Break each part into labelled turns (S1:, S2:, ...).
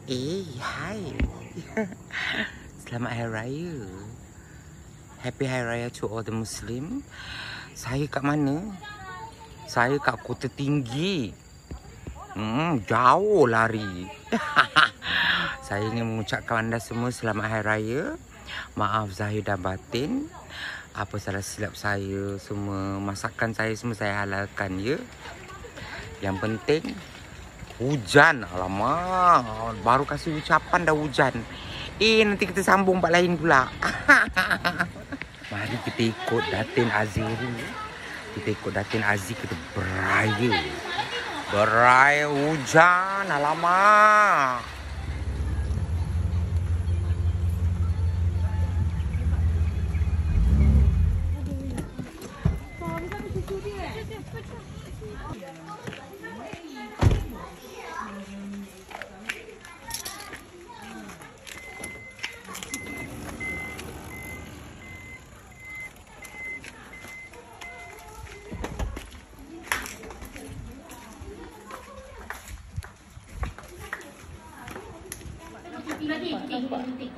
S1: Hai. Selamat Hari Raya. Happy Hari Raya to all the Muslim. Saya kat mana? Saya kat Kota Tinggi. Jauh lari. Saya ingin mengucapkan anda semua selamat Hari Raya. Maaf zahir dan batin. Apa salah silap saya semua, masakan saya semua saya halalkan ya. Yang penting hujan. Alamak, baru kasih ucapan dah hujan. Nanti kita sambung part lain pula. Mari kita ikut Datin Aziz dulu. Kita ikut Datin Aziz, kita beraya. Beraya hujan. Alamak.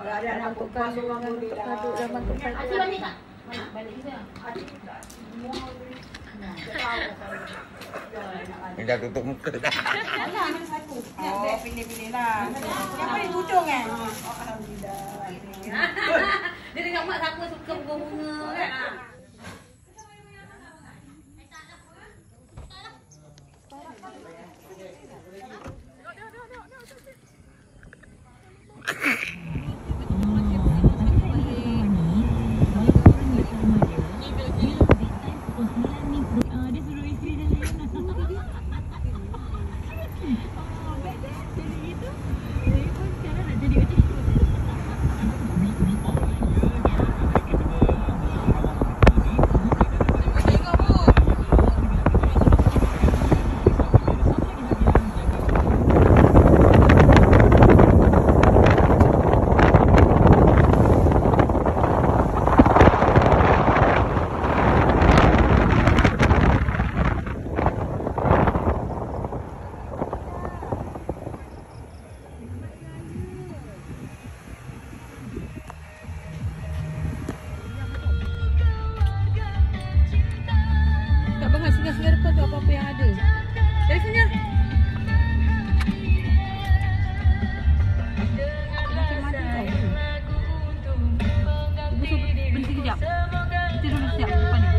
S2: Ada untuk kadu, untuk kadu, dalam untuk kadu.
S3: Asyik balik tak? Balik juga.
S1: Ni dah tutup muka dah.
S2: Oh, pilih-pilih lah. Yang paling hujung kan? Alhamdulillah.
S3: Dia tengok mak siapa suka bunga kan? Segar-segar tu apa-apa yang ada. Dari sini lah. Macam mana tau? Ibu suruh berhenti kejap. Berhenti dulu siap depan ni.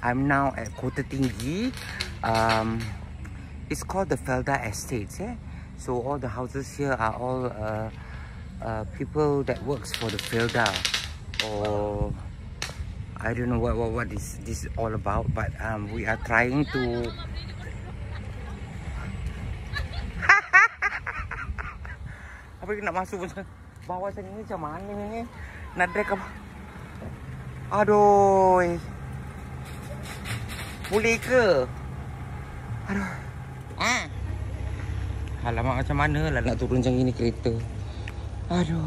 S1: I'm now at Kota Tinggi. It's called the Felda Estates. So all the houses here are all people that works for the Felda. Or I don't know what is this all about, but we are trying to. Apa kita nak masuk bawah sini macam mana ni? Nak drag apa? Aduh. Boleh ke? Aduh. Alamak, macam mana lah nak turun macam ini kereta. Aduh.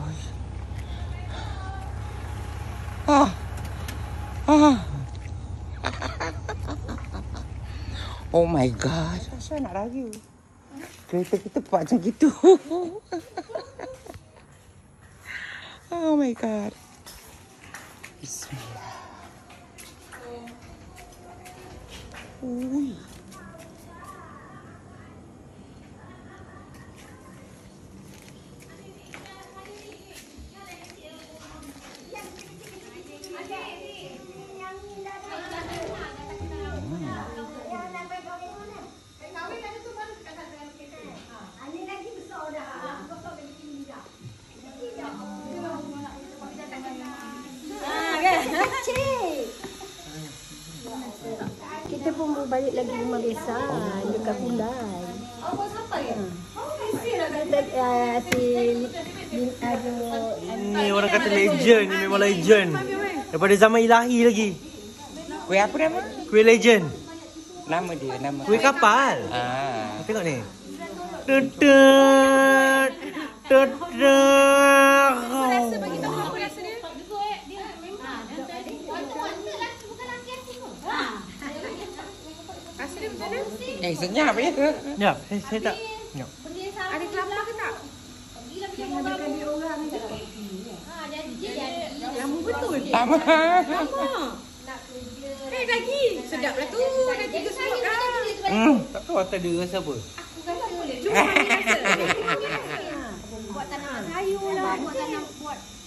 S1: Oh my god. Saya nak rayu. Kereta kita pak macam gitu. Oh my god. Bismillah. Ui.
S2: Kita pun mau balik lagi rumah biasa dekat Kundai.
S3: Apa siapa ya?
S4: Ni orang kata legend, ni memang legend. Daripada zaman ilahi lagi.
S1: Kuih apa nama?
S4: Kuih legend.
S1: Nama dia, nama.
S4: Kuih kapal. Tengok ni. Tutut. Tutut.
S1: Senyap ya.
S4: Ya, saya tak. Ya.
S2: Ada kelapa ke tak?
S3: Jangan makan di orang.
S2: Lama betul.
S1: Lama.
S2: Lagi. Sedap lah tu. Dah 3 suap dah.
S4: Tak tahu tadi rasa apa.
S2: Cuma ambil rasa.
S3: Buat tanam sayur lah. Buat tanam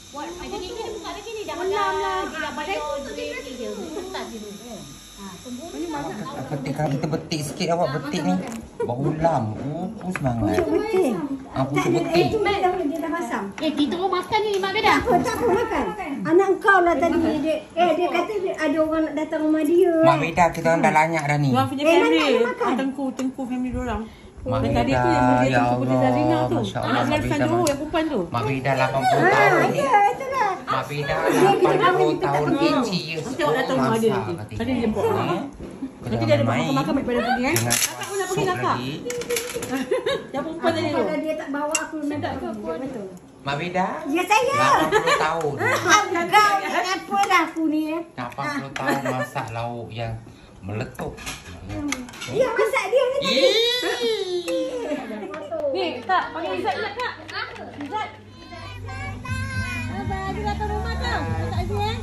S3: buat macam ni buka lagi ni dah dah bayar duit dia. Tak dulu.
S1: Petik kalau kita betik sikit awak betik ni. Bau ulam. Oh, semangat.
S5: Betul.
S1: Pucuk betik.
S5: Dia dah masam.
S3: Kita orang makan ni mak dah.
S5: Tak apa makan. Anak kau lah tadi dia kata ada orang nak datang rumah dia.
S1: Mak Beda kita orang dah lanyak dah ni.
S2: Punya family.
S5: makan.
S2: Tengku family diorang.
S1: Mak
S2: Dan tadi
S1: Beda,
S2: tu yang dia
S1: ya
S2: sebut dia Zarina
S1: Allah.
S2: tu.
S1: Masya Allah,
S2: Anak
S1: Mak
S2: Zarina
S1: Beda.
S2: Johor yang perempuan tu.
S1: Mak Beda 80 tahun ni.
S5: Ya, itulah.
S1: Mak Beda 80 tahun kecil je.
S2: Nanti awak datang rumah dia nanti. Tadi dia jemput. Nanti dia ada makan-makan baik pada pergi kan.
S1: Dengan
S2: Kakak pun nak pergi
S1: sup
S2: kakak.
S1: lagi.
S2: Yang perempuan tadi tu.
S5: Kalau dia tak bawa aku minta aku betul.
S1: Mak Beda
S5: Ya saya.
S1: 80 tahun.
S5: Kau apa dah aku ni
S1: 80 tahun masak lauk yang meletup.
S5: Ya masak dia ni tadi.
S2: Ni kak, panggil Izzat Izzat kak. Izzat.
S3: Abang dia datang rumah tau. Tak sini eh.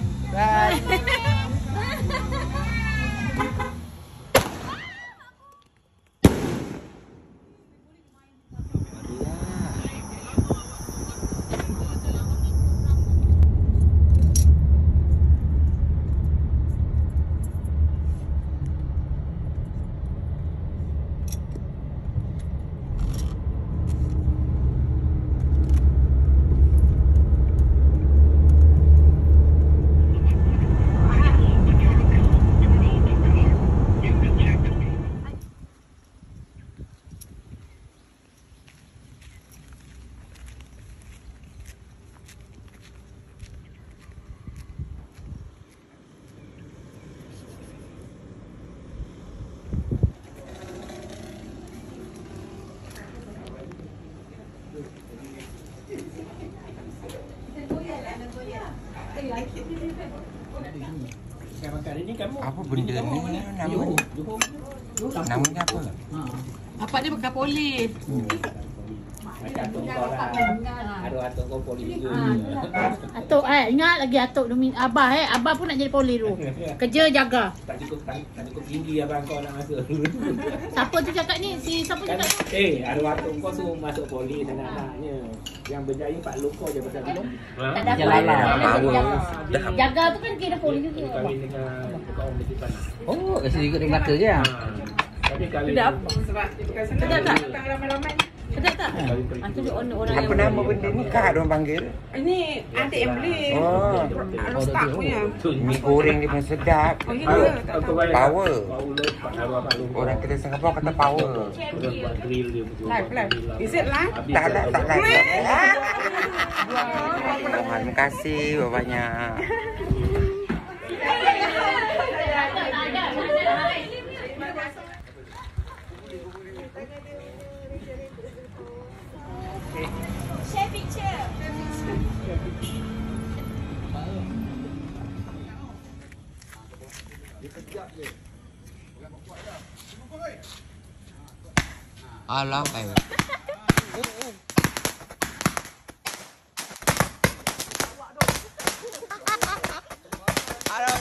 S1: Apa benda ni? Namanya apa?
S2: Bapak dia bekas polis.
S3: Atuk ingat lagi Atuk Abah Abah pun nak jadi polis tu. Kerja jaga.
S6: Tak cukup tinggi abang kau nak masuk.
S3: Siapa tu cakap ni? Siapa cakap tu?
S6: Arwah atuk kau suruh masuk polis anak-anaknya. Yang berjaya Pak Loko je pasal tu.
S3: Tak dapat.
S1: Jalalah.
S3: Jaga tu kan kira polis juga.
S6: Kahwin dengan bukan orang bertipan.
S4: Oh, kasi ikut di Melaka je.
S6: Tapi kahwin.
S2: Sedap. Sedap tak? Ramai-ramai. Sedap tak? Itu dia orang
S1: Apa nama benda ni kak diorang panggil?
S2: Ini adik yang beli.
S1: Oh,
S2: Rostak punya.
S1: mi goreng dia pun sedap. Power. Orang kita Singapura kata power.
S2: Live. Is it live?
S1: Tak lah. Terima kasih banyak.
S3: Share picture.
S1: Alah baik. Alah.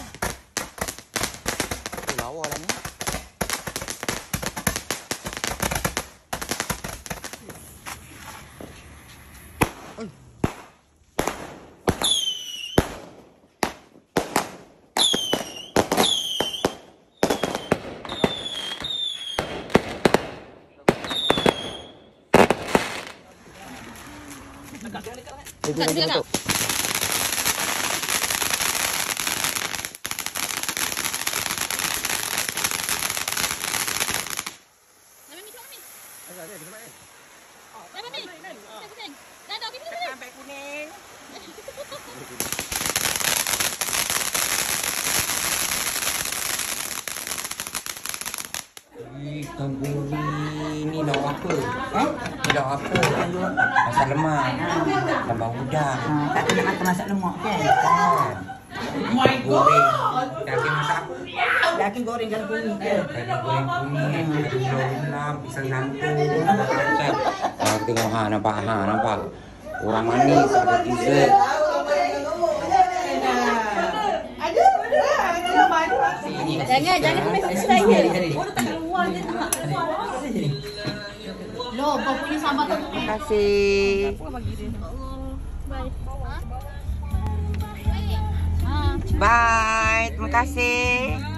S1: Lawa lah ni.
S3: Dekat dia tak?
S1: Tandoori ni lauk apa? Ni lauk apa? Masak lemak. Tambah udang.
S7: Tak kena makan masak lemak kan?
S1: Kan? Goreng. Daging masak apa?
S2: Daging goreng dalam bumi.
S1: Daging goreng kuning, daging daun pisang jantung. Kita tengok nampak. Orang manis, ada dessert.
S3: Jangan message saya. Loh, kau punya sambal tu.
S1: Terima kasih. Bye. Terima kasih.